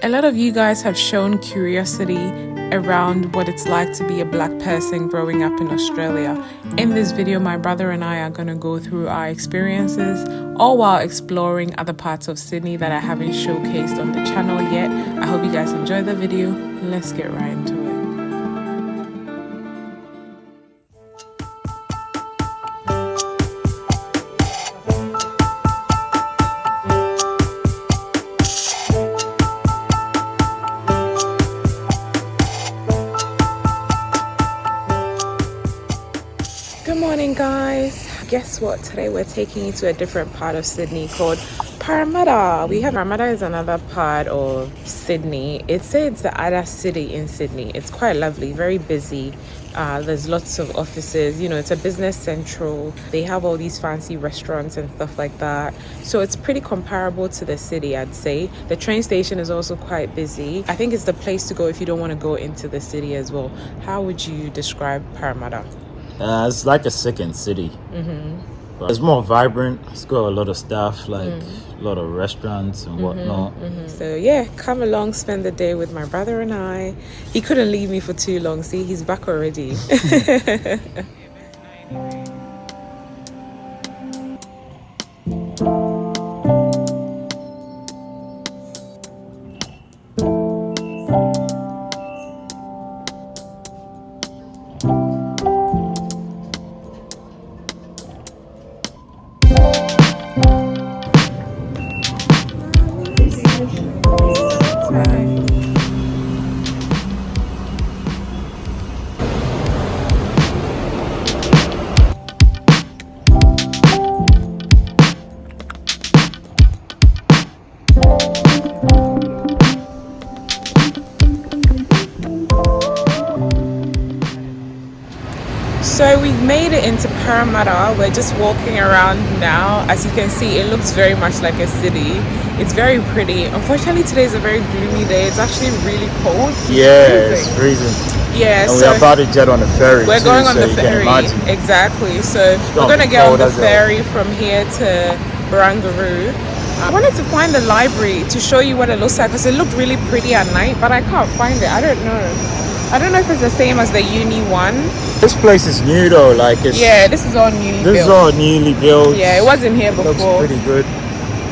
A lot of you guys have shown curiosity around what it's like to be a black person growing up in Australia. In this video, my brother and I are going to go through our experiences, all while exploring other parts of Sydney that I haven't showcased on the channel yet. I hope you guys enjoy the video. Let's get right into it. Good morning, guys. Guess what? Today we're taking you to a different part of Sydney called Parramatta. Parramatta is another part of Sydney. It's the other city in Sydney. It's quite lovely, very busy. There's lots of offices. You know, it's a business central. They have all these fancy restaurants and stuff like that. So it's pretty comparable to the city, I'd say. The train station is also quite busy. I think it's the place to go if you don't want to go into the city as well. How would you describe Parramatta? It's like a second city. But it's more vibrant. It's got a lot of stuff, like a lot of restaurants and whatnot. So yeah, come along, spend the day with my brother and I. He couldn't leave me for too long. See, he's back already. So we've made it into Parramatta. We're just walking around now. As you can see, it looks very much like a city. It's very pretty. Unfortunately, today is a very gloomy day. It's actually really cold. It's freezing. Yeah, and so we're about to jet on the ferry. We're going on the you ferry. can imagine. Exactly. So we're going to get on the ferry from here to Barangaroo. I wanted to find the library to show you what it looks like because it looked really pretty at night, but I can't find it. I don't know if it's the same as the uni one. This place is new though, like it's... Yeah, this is all newly built. This is all newly built. Yeah, it wasn't here before. Looks pretty good.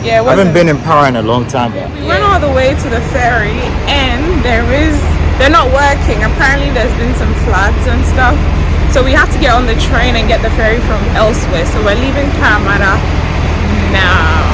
Yeah, I haven't been in Para in a long time. We went all the way to the ferry and they're not working. Apparently there's been some floods and stuff. So we have to get on the train and get the ferry from elsewhere. So we're leaving Parramatta now.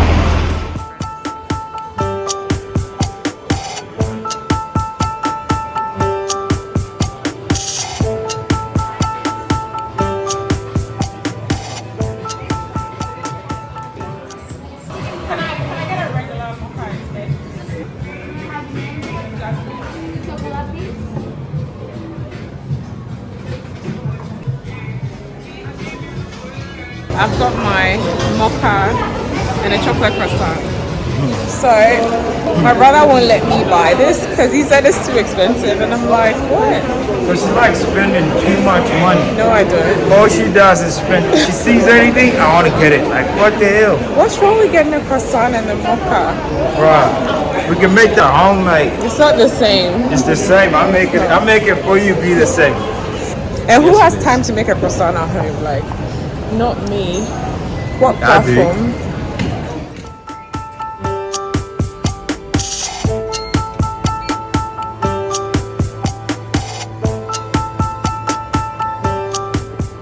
I've got my mocha and a chocolate croissant. So my brother won't let me buy this because he said it's too expensive, and I'm like, what? But she likes spending too much money. No, I don't. All she does is spend. She sees anything, I want to get it. Like, what the hell? What's wrong with getting a croissant and a mocha? Bruh, we can make that homemade. It's not the same. It's the same. I make it for you. Be the same. And who has time to make a croissant at home? Like, not me. What platform?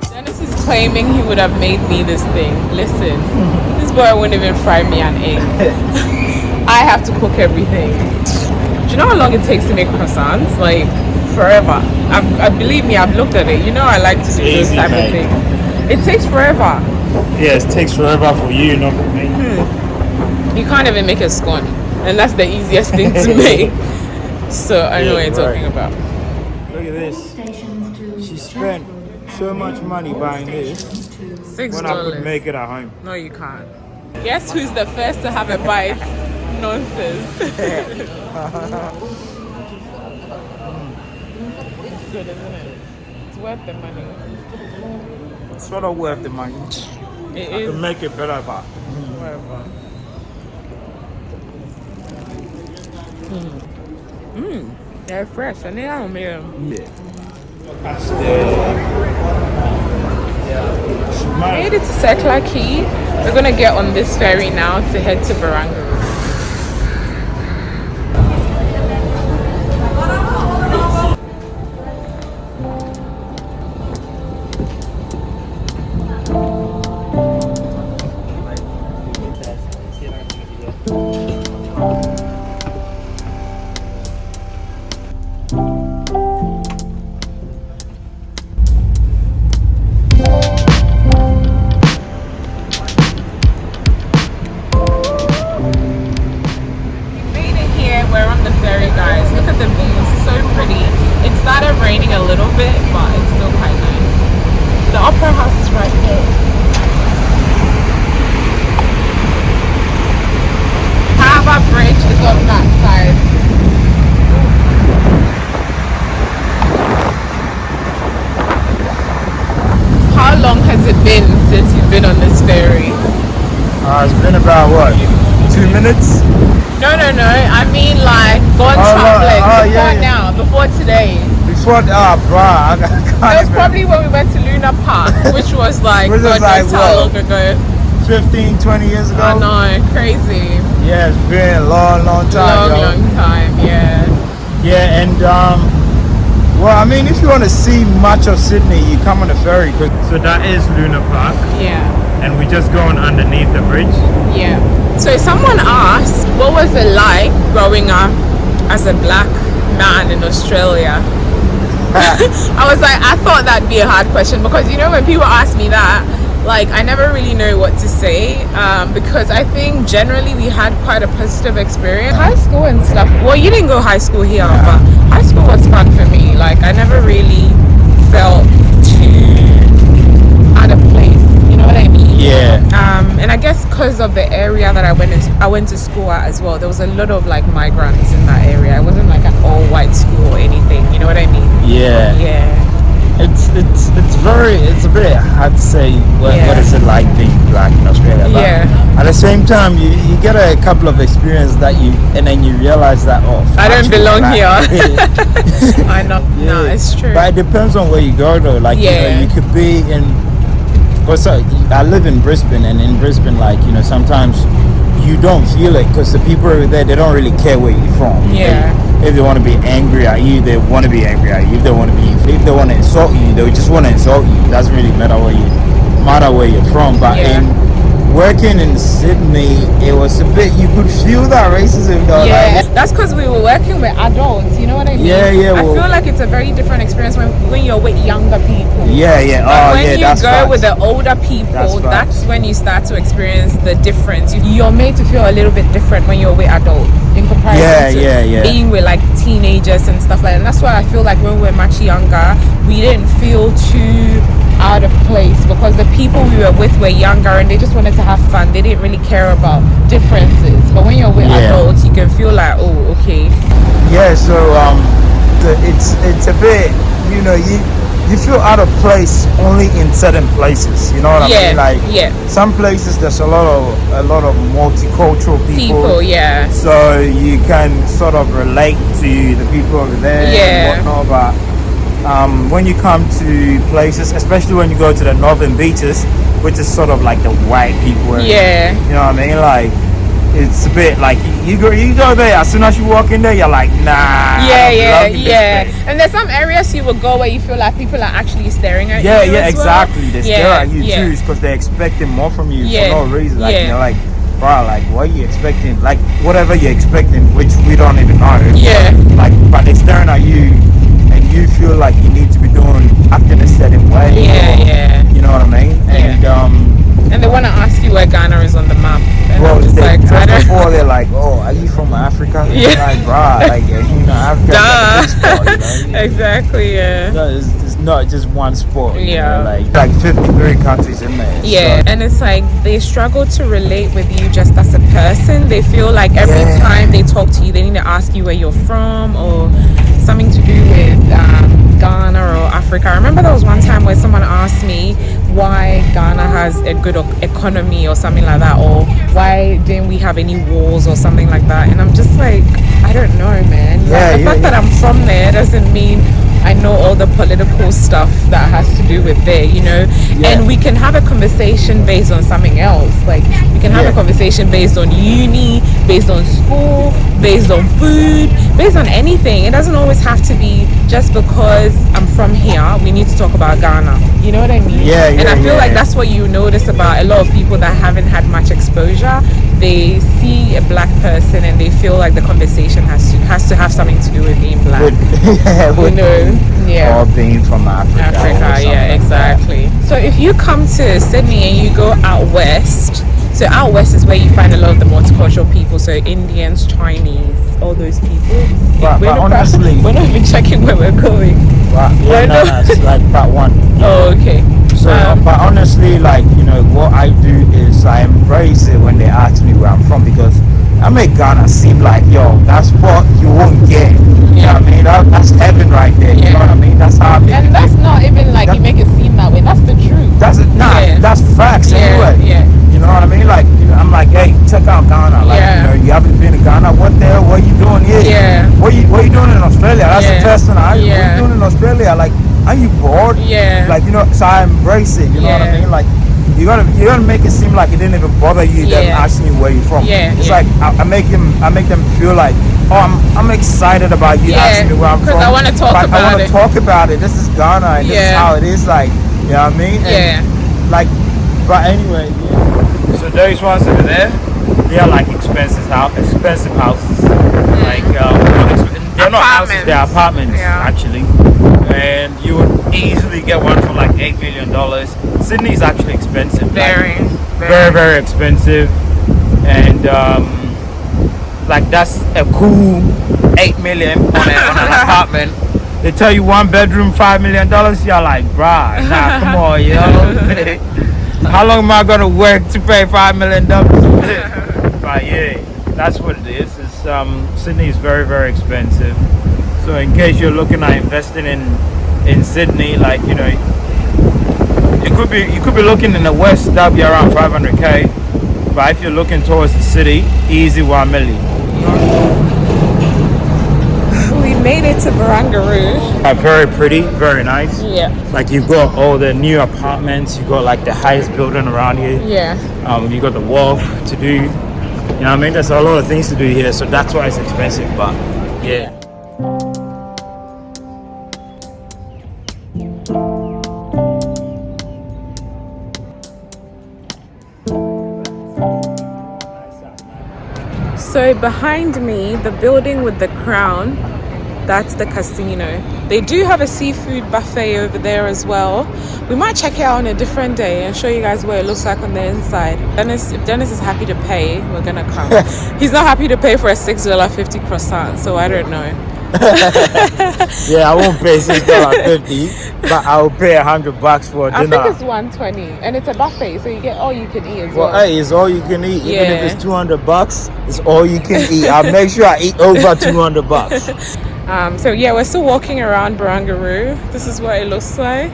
Dennis is claiming he would have made me this thing. Listen, this boy wouldn't even fry me an egg. I have to cook everything. Do you know how long it takes to make croissants? Like, forever. Believe me, I've looked at it. You know I like to do those type of things. It takes forever. Yes, it takes forever for you, not for me. You can't even make a scone, and that's the easiest thing to make. So I know what you're talking about. Look at this. She spent so much money buying this $6. when I could make it at home. No, you can't. Guess who's the first to have a bite? Nonsense. It's good, isn't it? It's worth the money. It's sort of worth the money. It I is. can make it better, but Whatever. They're fresh. And they are Yeah. Made it to Sekla Key. We're gonna get on this ferry now to head to Barangaroo. Raining a little bit, but it's still quite nice. The opera house is right here. Harbour Bridge is on that side. How long has it been since you've been on this ferry? It's been about what, 2 minutes? No. I mean like gone traveling before now, before today. Before, bruh, It was probably when we went to Luna Park, which was like, God knows how long ago. 15, 20 years ago? I know, crazy. Yeah, it's been a long time. Long time, yeah. Yeah, and well, I mean, if you want to see much of Sydney, you come on the ferry. So that is Luna Park. Yeah. And we just going underneath the bridge. Yeah. So someone asked, what was it like growing up as a black man in Australia? I was like, I thought that'd be a hard question because, you know, when people ask me that, like, I never really know what to say because I think generally we had quite a positive experience. High school and stuff. Well, you didn't go high school here, but high school was fun for me. Like, I never really felt too out of place. You know what I mean? Yeah. And I guess because of the area that I went to school at as well, there was a lot of like migrants in that area. It wasn't like an all-white school or anything. You know what I mean? Yeah. Yeah. It's a bit hard to say what is it like being black in Australia. But at the same time, you get a couple of experiences and then you realize that I don't belong here. I know. Yeah. No, it's true. But it depends on where you go though. Like you know, you could be in. I live in Brisbane, and in Brisbane, like, you know, sometimes you don't feel it because the people over there, they don't really care where you're from. Yeah. If they want to be angry at you, they want to be angry at you. If they want to insult you, they just want to insult you. It doesn't really matter where you're from. But in working in Sydney, it was a bit, you could feel that racism though. Yeah, like, that's because we were working with adults, you know what I mean? Yeah. I feel like it's a very different experience when you're with younger people. Yeah. But when you go with the older people, that's when you start to experience the difference. You're made to feel a little bit different when you're with adults in comparison to being with like teenagers and stuff like that. And that's why I feel like when we were much younger, we didn't feel too out of place because the people we were with were younger and they just wanted to have fun. They didn't really care about differences. But when you're with adults, you can feel like, oh, okay. Yeah, so it's a bit, you know, you feel out of place only in certain places. You know what I mean? Like some places there's a lot of multicultural people. Yeah. So you can sort of relate to the people over there and whatnot. But when you come to places, especially when you go to the northern beaches, which is sort of like the white people area, you know what I mean? Like, it's a bit like you go there, as soon as you walk in there, you're like, nah. And there's some areas you will go where you feel like people are actually staring at you. Exactly. They stare at you too because they're expecting more from you for no reason. Like, you're like, bro, like, what are you expecting? Like, whatever you're expecting, which we don't even know. Like, but they're staring at you. And you feel like you need to be acting a certain way. You know what I mean? And they want to ask you where Ghana is on the map. And well, first of all, they're like, "Oh, are you from Africa?" Like, bruh, like, you know, Africa. Duh. Is a big spot, you know? Exactly. Yeah. No, it's not just one sport. You know, like 53 countries in there. Yeah, so. And it's like they struggle to relate with you just as a person. They feel like every time they talk to you, they need to ask you where you're from or something to do with Ghana or Africa. I remember there was one time where someone asked me why Ghana has a good economy or something like that, or why didn't we have any wars or something like that. And I'm just like, I don't know, man. The fact that I'm from there doesn't mean I know all the political stuff that has to do with there, you know. And we can have a conversation based on something else. Like we can have a conversation based on uni, based on school, based on food, based on anything. It doesn't always have to be just because I'm from here, we need to talk about Ghana. You know what I mean? And I feel like that's what you notice about a lot of people that haven't had much exposure. They see a black person and they feel like the conversation has to have something to do with being black. Or being from Africa, exactly. So if you come to Sydney and you go out west, so out west is where you find a lot of the multicultural people, so Indians, Chinese, all those people. But honestly, we're not even checking where we're going. It's like part one. Oh, okay. So, but honestly, like, you know, what I do is I embrace it when they ask me where I'm from, because I make Ghana seem like, yo, that's what you won't get. You know what I mean? That's heaven right there. You know what I mean? That's how I make it. And that's not even like you make it seem that way. That's the truth. That's facts anyway. You know what I mean? Like, you know, I'm like, hey, check out Ghana. Like, you know, you haven't been to Ghana. What the hell? What are you doing here? What are you doing in Australia? That's the first thing what are you doing in Australia? Like, are you bored? Like, you know, so I embrace it. You know what I mean? Like, you gotta make it seem like it didn't even bother you them asking you where you're from. It's like I make them feel like, oh, I'm excited about you asking me where I'm from. Because I want to talk about it. I want to talk about it. This is Ghana and this is how it is. Like, you know what I mean? And, like, but anyway, so those ones over there, they are like expensive houses. Like they're not houses, they're apartments actually. And you would easily get one for like $8 million. Sydney is actually expensive. Very expensive. And like that's a cool $8 million on an apartment. They tell you one bedroom $5 million. You're like, bruh, nah, come on, yo. How long am I gonna work to pay $5 million? But yeah, that's what it is. It's Sydney is very expensive. So in case you're looking at investing in Sydney, like, you know, you could be looking in the west, that'll be around 500k. But if you're looking towards the city, easy 1 million. We made it to Barangaroo. Very pretty, very nice. Like you've got all the new apartments, you got like the highest building around here. You got the wharf to do. You know what I mean? There's a lot of things to do here, so that's why it's expensive. But yeah. So behind me, the building with the crown, that's the casino. They do have a seafood buffet over there as well. We might check it out on a different day and show you guys what it looks like on the inside. If Dennis is happy to pay, we're gonna come. He's not happy to pay for a $6.50 croissant, so I don't know. I won't pay $6.50, but I'll pay $100 for dinner. I think it's $120, and it's a buffet, so you get all you can eat as well. Hey, it's all you can eat. Even if it's $200, it's all you can eat. I'll make sure I eat over $200. So yeah, we're still walking around Barangaroo. This is what it looks like.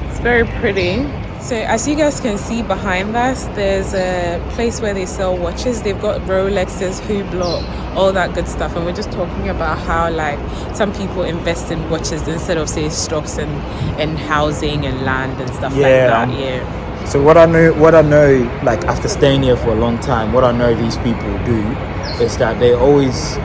It's very pretty. So as you guys can see behind us, there's a place where they sell watches. They've got Rolexes, Hublot, all that good stuff. And we're just talking about how like some people invest in watches instead of say stocks and housing and land and stuff like that. So what I know, like after staying here for a long time, what I know these people do is that they always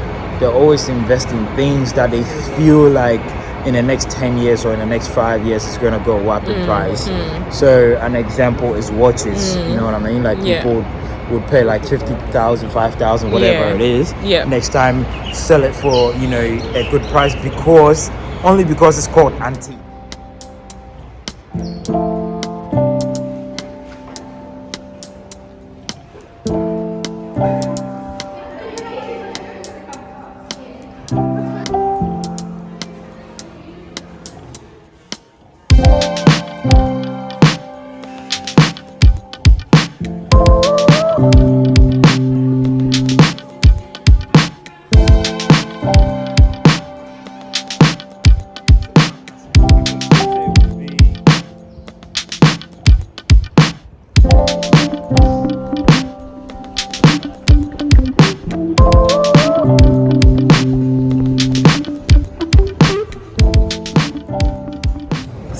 invest in things that they feel like in the next 10 years or in the next 5 years it's going to go up in price. So an example is watches. You know what I mean? Like people would pay like 50,000, 5,000, whatever it is. Next time sell it for, you know, a good price because it's called antique.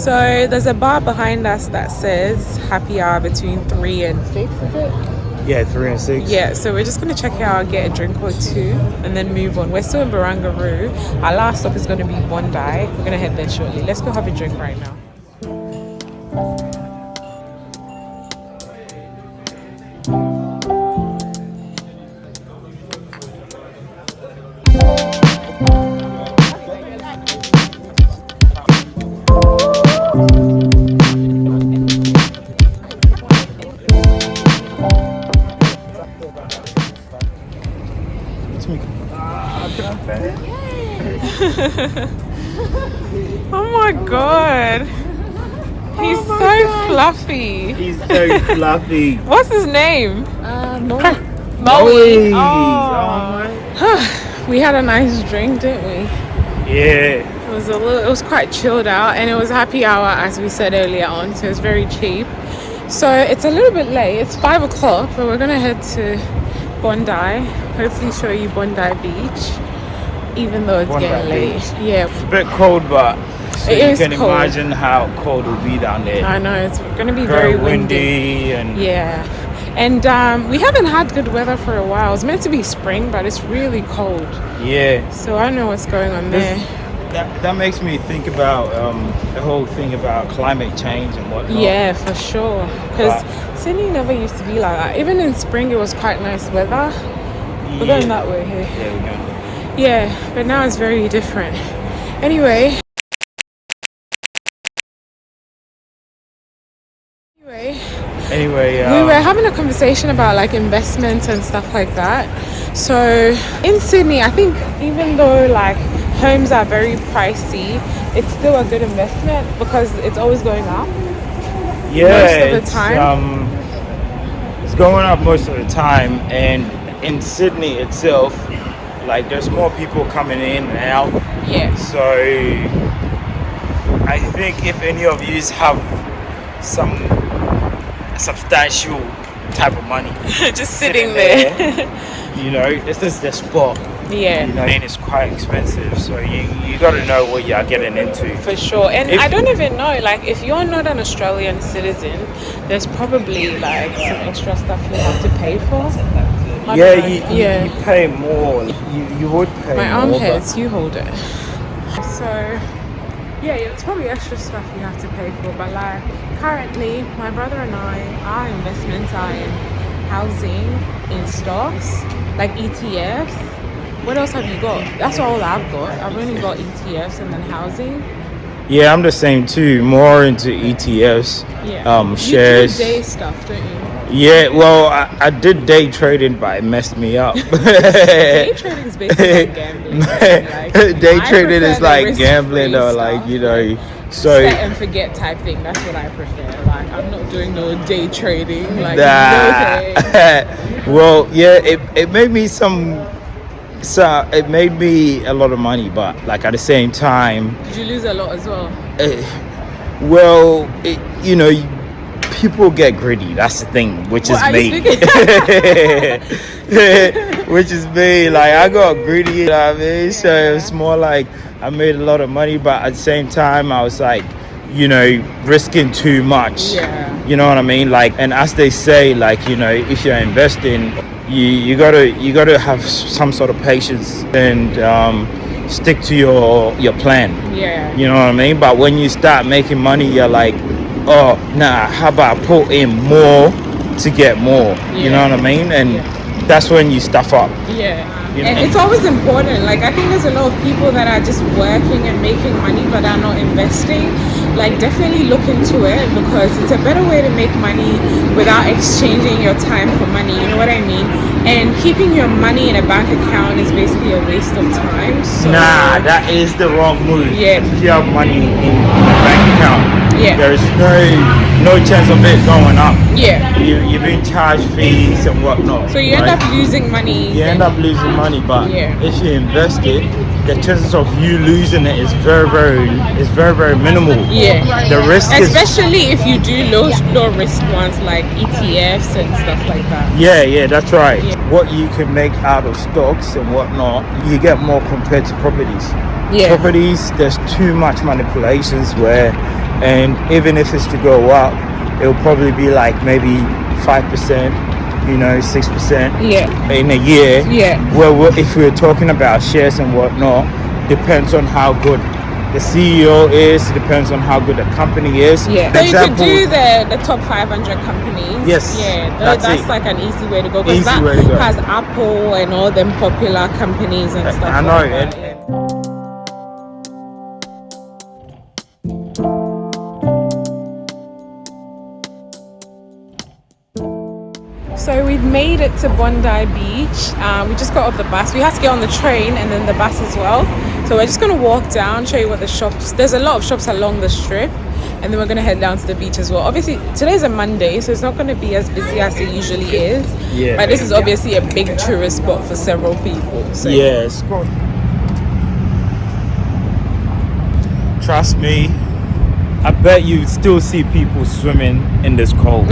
So there's a bar behind us that says happy hour between 3 and 6, is it? Yeah, 3 and 6. Yeah, so we're just going to check it out, get a drink or two, and then move on. We're still in Barangaroo. Our last stop is going to be Bondi. We're going to head there shortly. Let's go have a drink right now. Oh my god, he's so fluffy. He's so fluffy. What's his name? Moe. Oh. We had a nice drink, didn't we? Yeah. It was quite chilled out, and it was happy hour as we said earlier on, so it's very cheap. So it's a little bit late. It's 5 o'clock, but we're gonna head to Bondi. Hopefully show you Bondi Beach, even though it's Bondi getting late. Beach. Yeah, It's a bit cold, but you can cold. imagine how cold it will be down there. I know, it's gonna be very windy. And yeah, and we haven't had good weather for a while. It's meant to be spring, but it's really cold. yeah. So I don't know what's going on there. That makes me think about the whole thing about climate change and whatnot. Yeah, for sure. Because Sydney never used to be like that. Even in spring, it was quite nice weather. We're going that way here. Yeah, we're going. Yeah, but now it's very different. Anyway, we were having a conversation about like investments and stuff like that. So in Sydney, I think even though like homes are very pricey, it's still a good investment because it's always going up. Yeah, most of the time. It's going up most of the time, and in Sydney itself, like there's more people coming in and out. Yeah. So I think if any of you have some substantial type of money just sitting there, you know, this is the spot. Yeah. You know, and it's quite expensive, so you got to know what you're getting into. For sure. And I don't even know, like, if you're not an Australian citizen, there's probably like some extra stuff you have to pay for. You pay more. You would pay more. My arm hurts, you hold it. So yeah, it's probably extra stuff you have to pay for, but like currently my brother and I, our investments are in housing, in stocks, like ETFs. What else have you got? That's all I've got. I've only got ETFs and then housing. Yeah, I'm the same too. More into ETFs, shares. You do day stuff, don't you? Yeah, well, I did day trading, but it messed me up. Day trading is basically like gambling. Like, day trading is like gambling, or like, you know, so set and forget type thing. That's what I prefer. Like, I'm not doing no day trading. Like, well, yeah, it made me it made me a lot of money, but like at the same time, did you lose a lot as well? You know, people get greedy. That's the thing, which is me. Which is me. Like, I got greedy, you know what I mean? So it was more like I made a lot of money, but at the same time, I was like, you know, risking too much. Yeah. You know what I mean? Like, and as they say, like, you know, if you're investing, you gotta have some sort of patience and stick to your plan. Yeah. You know what I mean? But when you start making money, you're like, oh, nah, how about I put in more to get more? Yeah. You know what I mean? And that's when you stuff up. Yeah. You know? And it's always important. Like, I think there's a lot of people that are just working and making money but are not investing. Like, definitely look into it, because it's a better way to make money without exchanging your time for money. You know what I mean? And keeping your money in a bank account is basically a waste of time. So, nah, that is the wrong move. Yeah. If you have money in a bank account, there's no chance of it going up. Yeah. You're being charged fees and whatnot. So you end up losing money. You end up losing money, but if you invest it, the chances of you losing it is very, very minimal. Yeah. The risk especially if you do low risk ones like ETFs and stuff like that. Yeah, that's right. Yeah. What you can make out of stocks and whatnot, you get more compared to properties. properties, there's too much manipulations where, and even if it's to go up, it'll probably be like maybe 5%, 6% in a year. Well, if we're talking about shares and whatnot, depends on how good the CEO is, depends on how good the company is. So you could do the top 500 companies. Yes. That's like an easy way to go, because that has Apple and all them popular companies and stuff. I know. So we've made it to Bondi Beach. We just got off the bus. We had to get on the train and then the bus as well. So we're just going to walk down, show you what the shops. There's a lot of shops along the strip, and then we're going to head down to the beach as well. Obviously, today's a Monday, so it's not going to be as busy as it usually is. But this is obviously a big tourist spot for several people. So. Yes. Trust me, I bet you still see people swimming in this cold.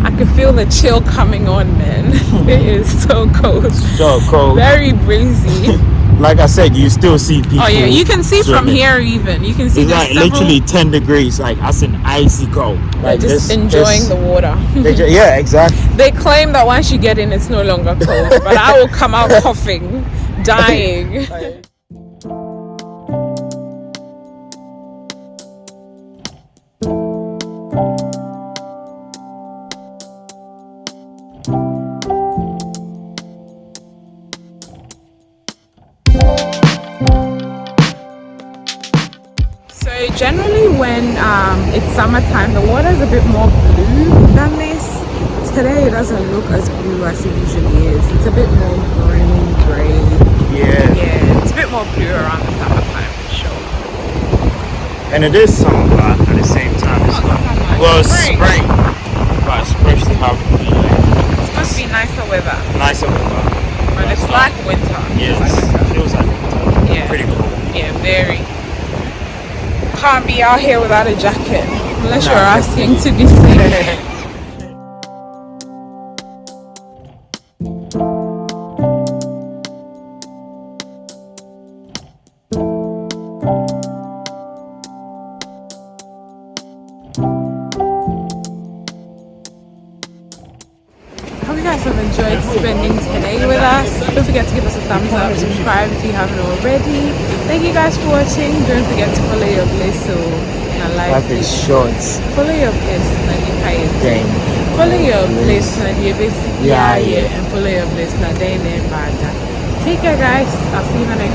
I can feel the chill coming on, man. It is so cold. So cold. Very breezy. Like I said, you still see people. Oh yeah, you can see swimming. From here even. You can see it's like literally 10 degrees. Like that's an icy cold. Like they're just enjoying the water. Yeah, exactly. They claim that once you get in, it's no longer cold. But I will come out coughing, dying. Generally when it's summertime, the water is a bit more blue than this. Today it doesn't look as blue as it usually is. It's a bit more green, grey. Yeah, it's a bit more blue around the summertime for sure. And it is summer, but at the same time it's not. Well, it's spring, but it's supposed to have it's supposed to be nicer weather. But it's like winter. Yeah, it feels like winter. Yeah, pretty cool. Yeah, very. Can't be out here without a jacket unless you're asking to be safe. Hope you guys have enjoyed spending today with us. Don't forget to give us a thumbs up, subscribe if you haven't already. Thank you guys for watching. Don't forget to follow your bliss. So life is short. Follow your bliss and you pay it. Follow your bliss and you basically and follow your bliss and then Take care guys. I'll see you in the next